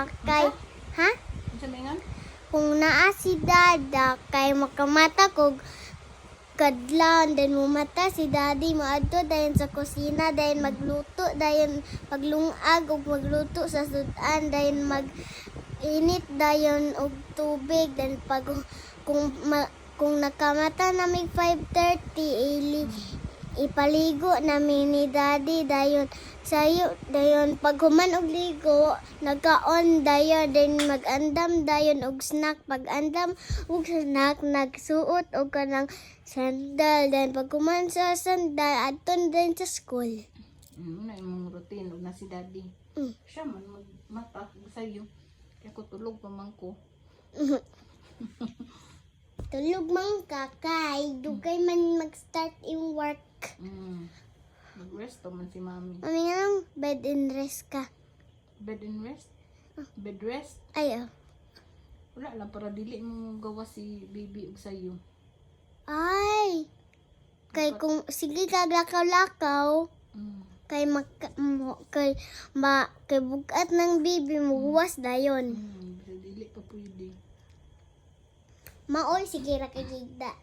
dada kay ha? Unsa mingan? Kung naa si dada kay makamata kog kadlawon then mumata si daddy maadto dayon sa kusina dayon magluto dayon paglungag ug magluto sa sudan dayon mag init dayon og tubig then pag kung nakamata na mig 5:30 ipaligo namin ni daddy dayon sayo dayon pag human og ligo nagkaon dayon then mag-andam dayon og snack pag andam og snack nagsuot og kanang sandal then pag human sa sandal adton din sa school. Na imong routine ug na si daddy. Siya man magmata sayo. Kaya ko tulog pa man ko. Tulog man ka kay dugay man mag-start yung work. Mag-rest to man si mami. Mami nga lang, bed and rest ka. Bed and rest? Bed rest? Ay, Wala lang para dili mo gawa si baby ug sayo. Ay! Kay kung sige kaglakaw-lakaw, kay kay bugat ng bibi mo huwas dayon. Dili pa pwede. Maol sige ra kay gigda.